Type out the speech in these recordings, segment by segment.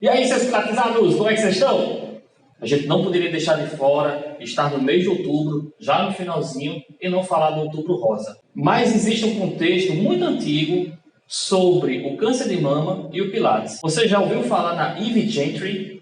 E aí, seus pilatizados, como é que vocês estão? A gente não poderia deixar de fora estar no mês de outubro, já no finalzinho, e não falar do Outubro Rosa. Mas existe um contexto muito antigo sobre o câncer de mama e o Pilates. Você já ouviu falar na Eve Gentry?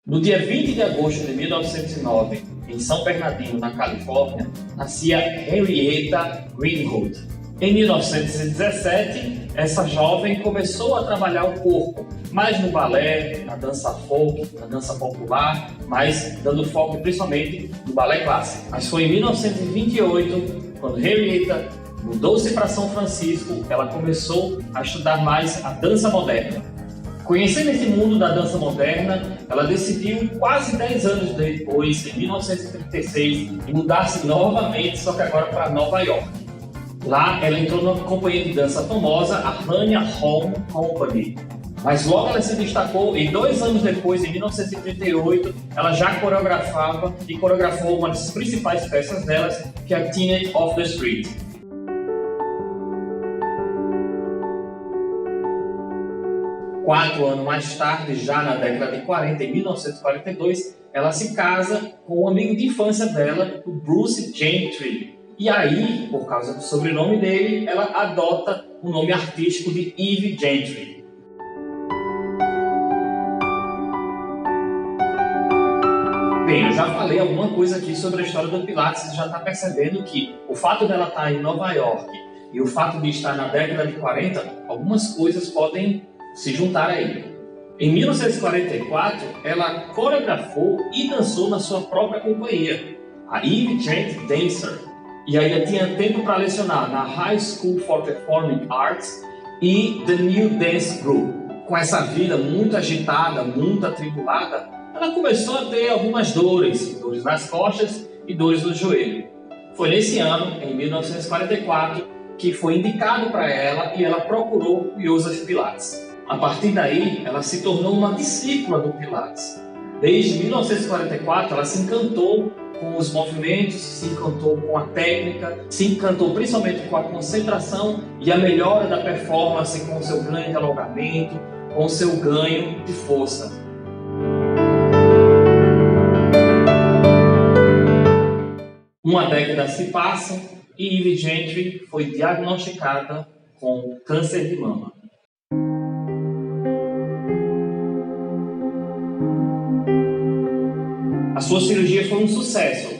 No dia 20 de agosto de 1909, em São Bernardino, na Califórnia, nascia Henrietta Greenwood. Em 1917, essa jovem começou a trabalhar o corpo, mais no balé, na dança folk, na dança popular, mas dando foco principalmente no balé clássico. Mas foi em 1928, quando Henrietta mudou-se para São Francisco, ela começou a estudar mais a dança moderna. Conhecendo esse mundo da dança moderna, ela decidiu, quase 10 anos depois, em 1936, mudar-se novamente, só que agora para Nova York. Lá, ela entrou numa companhia de dança famosa, a Hanya Home Company. Mas logo ela se destacou e 2 anos depois, em 1938, ela já coreografava e coreografou uma das principais peças delas, que é a Teenage Off the Street. Quatro anos mais tarde, já na década de 40, em 1942, ela se casa com um amigo de infância dela, o Bruce Gentry. E aí, por causa do sobrenome dele, ela adota o nome artístico de Eve Gentry. Bem, eu já falei alguma coisa aqui sobre a história do Pilates, você já está percebendo que o fato dela estar em Nova York e o fato de estar na década de 40, algumas coisas podem se juntar aí. Em 1944, ela coreografou e dançou na sua própria companhia, a Eve Gentry Dancer, e ainda tinha tempo para lecionar na High School for Performing Arts e The New Dance Group. Com essa vida muito agitada, muito atribulada, ela começou a ter algumas dores nas costas e dores no joelho. Foi nesse ano, em 1944, que foi indicado para ela e ela procurou o Joseph Pilates. A partir daí, ela se tornou uma discípula do Pilates. Desde 1944, ela se encantou com os movimentos, se encantou com a técnica, se encantou principalmente com a concentração e a melhora da performance com o seu ganho de alongamento, com o seu ganho de força. Uma década se passa e Eve Gentry foi diagnosticada com câncer de mama. A sua cirurgia foi um sucesso,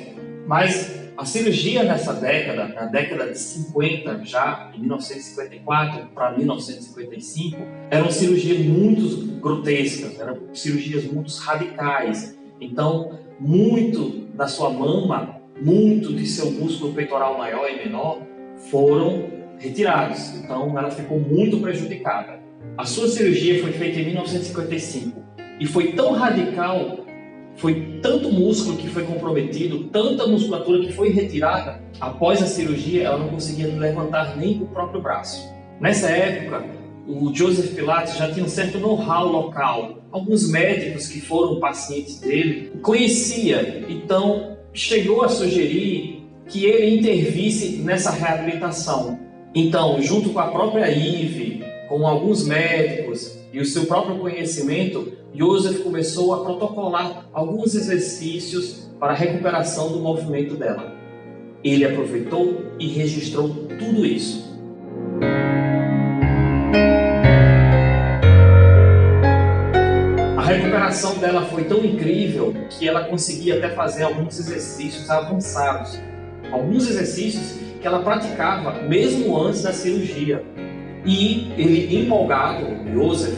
mas a cirurgia nessa década, na década de 50, já em 1954 para 1955, eram cirurgias muito grotescas, eram cirurgias muito radicais. Então, muito da sua mama, muito de seu músculo peitoral maior e menor foram retirados. Então, ela ficou muito prejudicada. A sua cirurgia foi feita em 1955 e foi tão radical, foi tanto músculo que foi comprometido, tanta musculatura que foi retirada, após a cirurgia ela não conseguia levantar nem o próprio braço. Nessa época, o Joseph Pilates já tinha um certo know-how local. Alguns médicos que foram pacientes dele conhecia, então chegou a sugerir que ele intervisse nessa reabilitação. Então, junto com a própria Eve, com alguns médicos e o seu próprio conhecimento, Joseph começou a protocolar alguns exercícios para a recuperação do movimento dela. Ele aproveitou e registrou tudo isso. A recuperação dela foi tão incrível que ela conseguia até fazer alguns exercícios avançados. Alguns exercícios que ela praticava mesmo antes da cirurgia. E ele, empolgado, Joseph,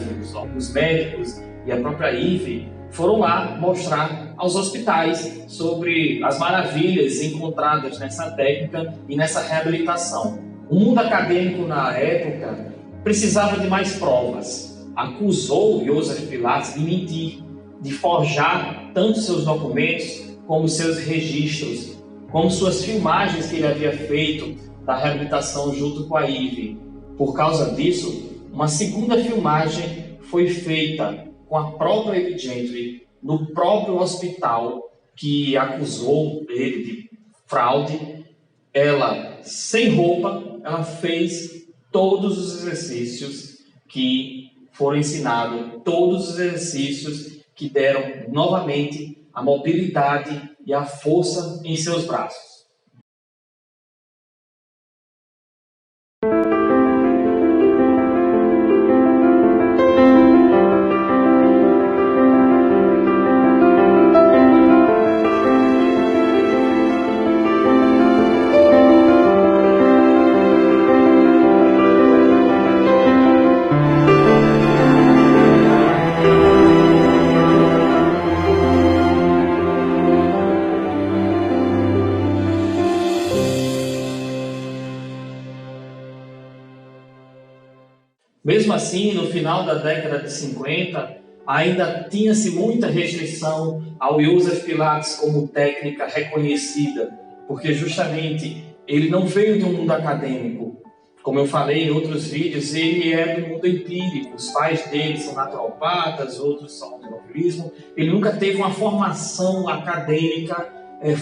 os médicos e a própria Eve foram lá mostrar aos hospitais sobre as maravilhas encontradas nessa técnica e nessa reabilitação. O mundo acadêmico na época precisava de mais provas. Acusou Joseph Pilates de mentir, de forjar tanto seus documentos como seus registros, como suas filmagens que ele havia feito da reabilitação junto com a Eve. Por causa disso, uma segunda filmagem foi feita com a própria Eve Gentry no próprio hospital que acusou ele de fraude ela, sem roupa, ela fez todos os exercícios que foram ensinados, todos os exercícios que deram novamente a mobilidade e a força em seus braços. Mesmo assim, no final da década de 50, ainda tinha-se muita restrição ao Joseph Pilates como técnica reconhecida, porque justamente ele não veio do mundo acadêmico. Como eu falei em outros vídeos, ele é do mundo empírico. Os pais dele são naturopatas, outros são automobilismo. Ele nunca teve uma formação acadêmica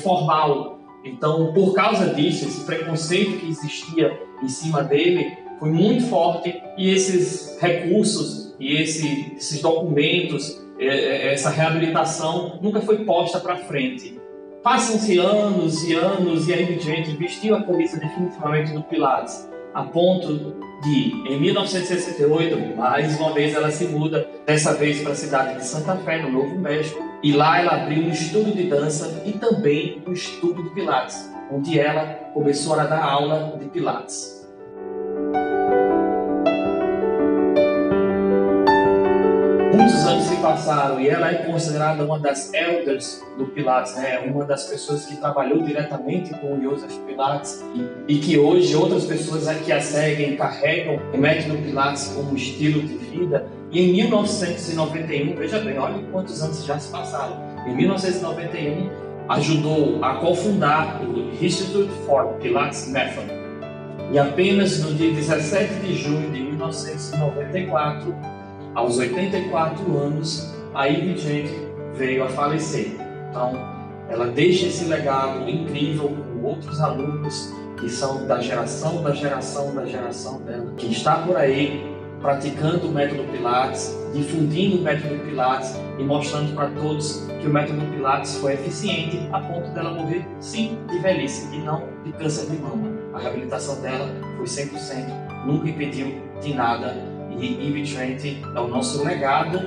formal. Então, por causa disso, esse preconceito que existia em cima dele foi muito forte, e esses recursos e esses documentos, essa reabilitação nunca foi posta para frente. Passam-se anos e anos e a Ivy Gentry vestiu a camisa definitivamente do Pilates, a ponto de, em 1968, mais uma vez ela se muda, dessa vez para a cidade de Santa Fé, no Novo México, e lá ela abriu um estúdio de dança e também um estúdio de Pilates, onde ela começou a dar aula de Pilates. Muitos anos se passaram e ela é considerada uma das elders do Pilates, né? Uma das pessoas que trabalhou diretamente com o Joseph Pilates e que hoje outras pessoas que a seguem carregam o método Pilates como estilo de vida. E em 1991, veja bem, olha quantos anos já se passaram. Em 1991, ajudou a cofundar o Institute for Pilates Method. E apenas no dia 17 de junho de 1994, aos 84 anos, a Ivy Gentry veio a falecer. Então, ela deixa esse legado incrível com outros alunos que são da geração dela, que está por aí praticando o método Pilates, difundindo o método Pilates e mostrando para todos que o método Pilates foi eficiente a ponto dela morrer, sim, de velhice e não de câncer de mama. A reabilitação dela foi 100%, nunca impediu de nada. E Ivy Gentry é o nosso legado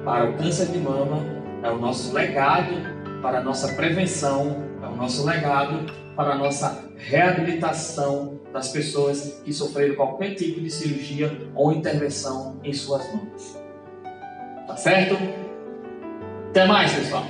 para o câncer de mama, é o nosso legado para a nossa prevenção, é o nosso legado para a nossa reabilitação das pessoas que sofreram qualquer tipo de cirurgia ou intervenção em suas mãos. Tá certo? Até mais, pessoal!